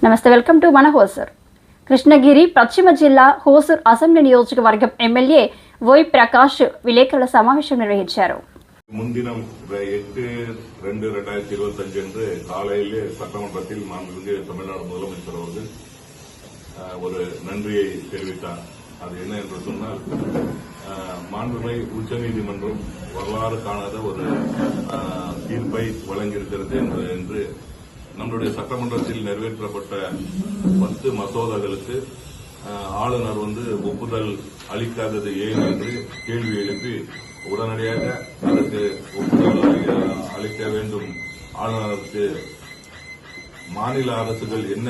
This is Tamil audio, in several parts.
నమస్తే వెల్కమ్ టు మన హోసూర్. కృష్ణగిరి పశ్చిమ జిల్లా హోసూర్ అసెంబ్లీ నియోజకవర్గం ఎమ్మెల్యే వై ప్రకాష్ విలేకరుల సమావేశం నిర్వహించారు. முன்தினம் 8/2/2025 அன்று காலையிலே சட்டமன்றத்தில் மாண்புமிகு தமிழ்நாடு முதலமைச்சர் அவர்கள் ஒரு நன்றியை தெரிவித்தார். அது என்ன என்று சொன்னால், மாண்புமிகு உச்சநீதிமன்றம் வரலாறு காணாத ஒரு தீர்ப்பை வழங்கியிருக்கிறது என்று நம்முடைய சட்டமன்றத்தில் நிறைவேற்றப்பட்ட 10 மசோதாக்களுக்கு ஆளுநர் ஒப்புதல் அளிக்காதது ஏன் என்று கேள்வி எழுப்பி உடனடியாக அதற்கு ஒப்புதல் அளிக்க வேண்டும். ஆளுநருக்கு மாநில அரசுகள் என்ன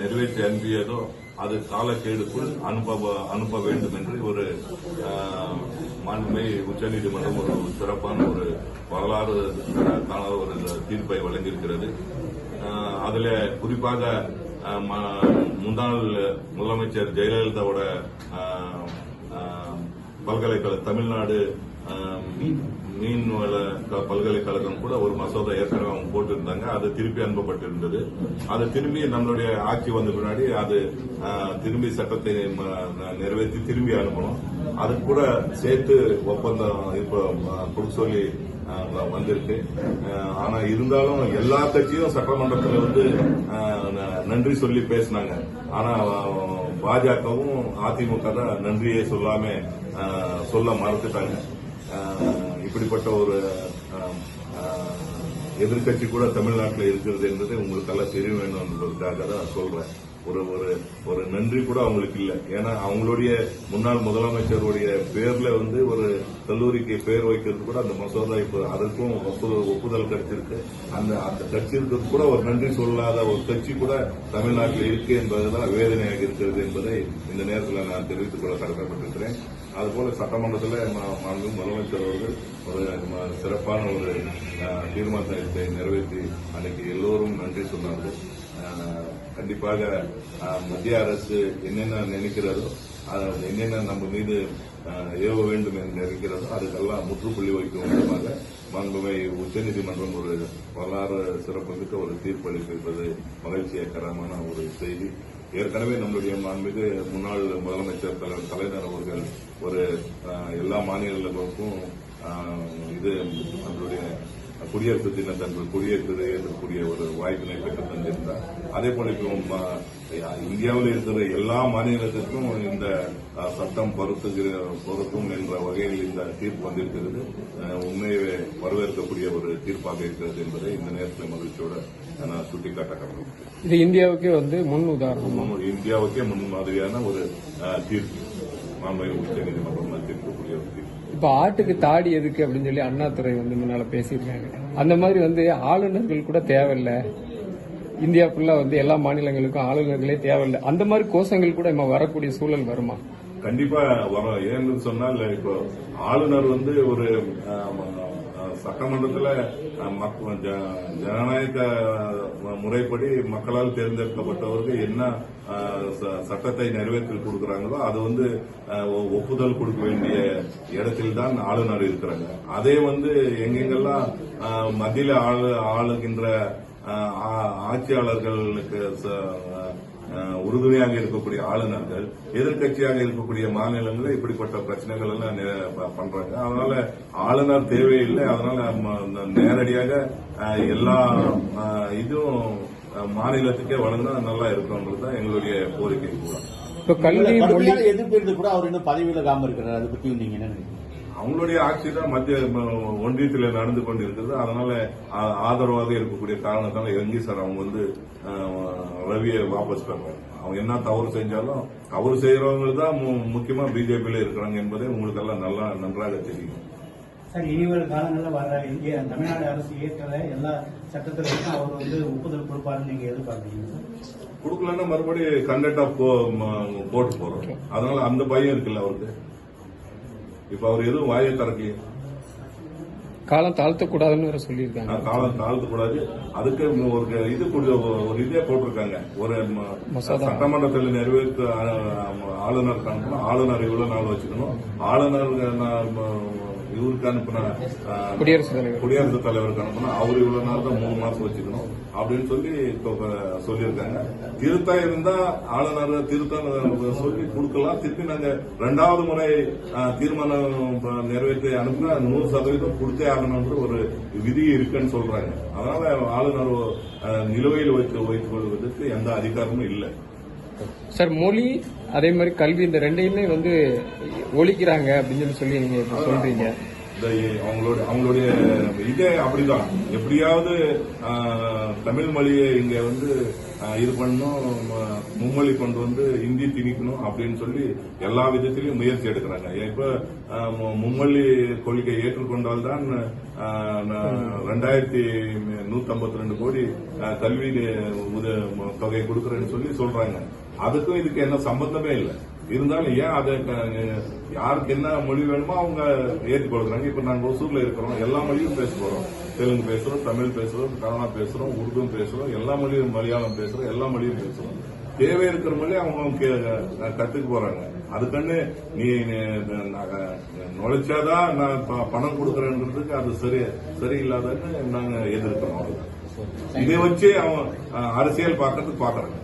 நிறைவேற்றி அனுப்பியதோ அது காலக்கெடுக்குள் அனுப்ப வேண்டும் என்று ஒரு மாண்புமிகு உச்சநீதிமன்றம் ஒரு சிறப்பான ஒரு வரலாறு காணாத ஒரு தீர்ப்பை வழங்கியிருக்கிறது. அதுல குறிப்பாக முன்னாள் முதலமைச்சர் ஜெயலலிதாவோட பல்கலைக்கழகம் தமிழ்நாடு மீன்வள பல்கலைக்கழகம் கூட ஒரு மசோதா ஏற்கனவே அவங்க போட்டிருந்தாங்க. அது திருப்பி அனுப்பப்பட்டிருந்தது. அது திரும்பி நம்மளுடைய ஆட்சி வந்த பின்னாடி அது திரும்பி சட்டத்தை நிறைவேற்றி திரும்பி அனுப்பணும். அது கூட சேர்த்து ஒப்பந்தம் இப்ப கொடுக்க சொல்லி வந்திருக்கு. ஆனா இருந்தாலும் எல்லா கட்சியும் சட்டமன்றத்தில் நன்றி சொல்லி பேசினாங்க. ஆனா பாஜகவும் அதிமுக தான் நன்றியை சொல்ல மறுத்துட்டாங்க. இப்படிப்பட்ட ஒரு எதிர்கட்சி கூட தமிழ்நாட்டில் இருக்கிறது என்பது உங்களுக்கு எல்லாம் தெரிய வேண்டும் என்பதற்காக தான் சொல்றேன். ஒரு நன்றி கூட அவங்களுக்கு இல்லை. ஏன்னா அவங்களுடைய முன்னாள் முதலமைச்சருடைய பேர்ல ஒரு கல்லூரிக்கு பேர் வைக்கிறது கூட அந்த மசோதா இப்போ அதற்கும் ஒப்புதல் கிடைச்சிருக்கு. அந்த கட்சிக்கு கூட ஒரு நன்றி சொல்லாத ஒரு கட்சி கூட தமிழ்நாட்டில் இருக்கு என்பதுதான் வேதனையாக இருக்கிறது என்பதை இந்த நேரத்தில் நான் தெரிவித்துக் கொள்ள கடமைப்பட்டிருக்கிறேன். அதுபோல சட்டமன்றத்தில் முதலமைச்சர் அவர்கள் ஒரு சிறப்பான ஒரு தீர்மானத்தை நிறைவேற்றி அன்னைக்கு எல்லோரும் நன்றி சொன்னார்கள். கண்டிப்பாக மத்திய அரசு என்னென்ன நினைக்கிறதோ, என்னென்ன நம்ம மீது ஏவ வேண்டும் என்று நினைக்கிறதோ அதுக்கெல்லாம் முற்றுப்புள்ளி வைக்கும் விதமாக மாண்புமிகு உச்சநீதிமன்றம் ஒரு வரலாறு சிறப்புமிக்க ஒரு தீர்ப்பு அளித்திருப்பது மகிழ்ச்சியகரமான ஒரு செய்தி. ஏற்கனவே நம்முடைய மாண்புமிகு முன்னாள் முதலமைச்சர் கலைஞர் அவர்கள் ஒரு எல்லா மாநிலங்களுக்கும் நம்மளுடைய குடியரசு தினத்தன்று கொடியேற்றக்கூடிய ஒரு வாய்ப்பினை பெற்று தந்திருந்தார். அதே போல இந்தியாவில் இருக்கிற எல்லா மாநிலத்திற்கும் இந்த சட்டம் பொருத்தும் என்ற வகையில் இந்த தீர்ப்பு வந்திருக்கிறது. உண்மையை வரவேற்கக்கூடிய ஒரு தீர்ப்பாக இருக்கிறது என்பதை இந்த நேரத்தில் மகிழ்ச்சியோட நான் சுட்டிக்காட்ட கடமைப்பட்டேன். இது இந்தியாவுக்கே முன் உதாரணம், இந்தியாவுக்கே முன் மாதிரியான ஒரு தீர்ப்பு மாண்புமிகு உச்சநீதிமன்றம் தீர்க்கக்கூடிய ஒரு தீர்ப்பு. இப்ப ஆட்டுக்கு தாடி எதுக்கு அப்படின்னு சொல்லி அண்ணாதுரை முன்னால பேசியிருக்காங்க. அந்த மாதிரி ஆளுநர்கள் கூட தேவையில்லை, இந்தியா ஃபுல்லா எல்லா மாநிலங்களுக்கும் ஆளுநர்களே தேவையில்லை, அந்த மாதிரி கோஷங்கள் கூட வரக்கூடிய சூழல் வருமா? கண்டிப்பா வரும். ஏன்னு சொன்னால், இப்போ ஆளுநர் ஒரு சட்டமன்றத்தில் ஜனநாயக முறைப்படி மக்களால் தேர்ந்தெடுக்கப்பட்டவர்கள் என்ன சட்டத்தை நிறைவேற்றி கொடுக்கிறாங்களோ அது ஒப்புதல் கொடுக்க வேண்டிய இடத்தில் தான் ஆளுநர் இருக்கிறாங்க. அதே எங்கெங்கெல்லாம் மத்தியில ஆளுகின்ற ஆட்சியாளர்களுக்கு உறுதுணையாக இருக்கக்கூடிய ஆளுநர்கள் எதிர்கட்சியாக இருக்கக்கூடிய மாநிலங்களில் இப்படிப்பட்ட பிரச்சனைகள் எல்லாம் பண்றாங்க. அதனால ஆளுநர் தேவையில்லை. அதனால நேரடியாக எல்லா இதுவும் மாநிலத்துக்கே வழங்கினா நல்லா இருக்கும்ன்றதுதான் எங்களுடைய கோரிக்கை கூட. எதிர்ப்பு கூட அவர் இன்னும் பதவியிலாம இருக்கிறார். அதை பத்தி நீங்க என்ன நினைக்கிறீங்க? அவங்களுடைய ஆட்சி தான் மத்திய ஒன்றியத்தில் நடந்து கொண்டிருக்கிறது. அதனால ஆதரவாக இருக்கக்கூடிய காரணத்தால எங்கி சார் அவங்க ரவியை வாபஸ் பெறாங்க. அவங்க என்ன தவறு செஞ்சாலும் தவறு செய்யறவங்க தான் முக்கியமா பிஜேபியில இருக்கிறாங்க என்பதை உங்களுக்கு எல்லாம் நன்றாக தெரியும். சார், இனிவரும் காலங்களில் வர தமிழ்நாடு அரசு ஏற்ற எல்லா சட்டத்திற்கும் அவர் ஒப்புதல் கொடுப்பாருன்னு நீங்க எதிர்பார்க்கறீங்க சார்? கொடுக்கலன்னா மறுபடியும் கண்டெக்ட் ஆஃப் கோர்ட் போறோம். அதனால அந்த பயம் இருக்குல்ல அவருக்கு. இப்ப அவர் எதுவும் வாயை திறக்கலையே. காலம் தாழ்த்தக்கூடாதுன்னு சொல்லியிருக்காங்க. காலம் தாழ்த்தக்கூடாது. அதுக்கு ஒரு இதே போட்டிருக்காங்க. ஒரு சட்டமன்றத்தில் நிறைவேற்ற ஆளுநர் காணணும். ஆளுநர் இவ்வளவு நாள் வச்சுக்கணும். ஆளுநர் இவருக்கு அனுப்புனா குடியரசுத் தலைவருக்கு அனுப்புனா அவர் இவ்வளவு நாள் தான் 3 மாசம் வச்சுக்கணும் அப்படின்னு சொல்லி சொல்லியிருக்காங்க. திருத்தம் இருந்தா ஆளுநர் திருத்தம் சொல்லி கொடுக்கலாம். திருப்பி நாங்க 2வது முறை தீர்மானம் நிறைவேற்றி அனுப்புனா 100% கொடுத்தே ஆகணும்ன்ற ஒரு விதி இருக்குன்னு சொல்றாங்க. அதனால ஆளுநர் நிலுவையில் வைத்துக் கொள்வதற்கு எந்த அதிகாரமும் இல்லை. சார், மொழி அதே மாதிரி கல்வி இந்த ரெண்டையுமே வந்து ஒழிக்கிறாங்க அப்படின்னு சொல்லி நீங்க சொல்றீங்க. அவங்களுடைய இதே அப்படிதான். எப்படியாவது தமிழ் மொழியை இங்க வந்து இது பண்ணணும், மும்மொழி கொண்டு வந்து ஹிந்தி திணிக்கணும் அப்படின்னு சொல்லி எல்லா விதத்திலையும் முயற்சி எடுக்கிறாங்க. இப்ப மும்மொழி கொள்கை ஏற்றுக்கொண்டால்தான் 2152 கோடி கல்வி தொகை கொடுக்கறேன்னு சொல்லி சொல்றாங்க. அதுக்கும் இதுக்கு என்ன சம்பந்தமே இல்லை. இருந்தாலும் ஏன் அதை யாருக்கு என்ன மொழி வேணுமோ அவங்க ஏற்றுக்கொள்றாங்க. இப்ப நாங்க ஒசூர்ல இருக்கிறோம், எல்லா மொழியும் பேச போறோம். தெலுங்கு பேசுறோம், தமிழ் பேசுறோம், கன்னடா பேசுறோம், உருது பேசுறோம், எல்லா மொழியும் மலையாளம் பேசுறோம், எல்லா மொழியும் பேசுறோம். தேவை இருக்கிற மொழி அவங்க கத்துக்க போறாங்க. அதுக்கண்ணு நீ நுழைச்சாதான் நான் பணம் கொடுக்கறேன்றதுக்கு அது சரியில்லாதன்னு நாங்க எதிர்க்கிறோம். இதை வச்சு அவன் அரசியல் பார்க்கறதுக்கு பாக்குறாங்க.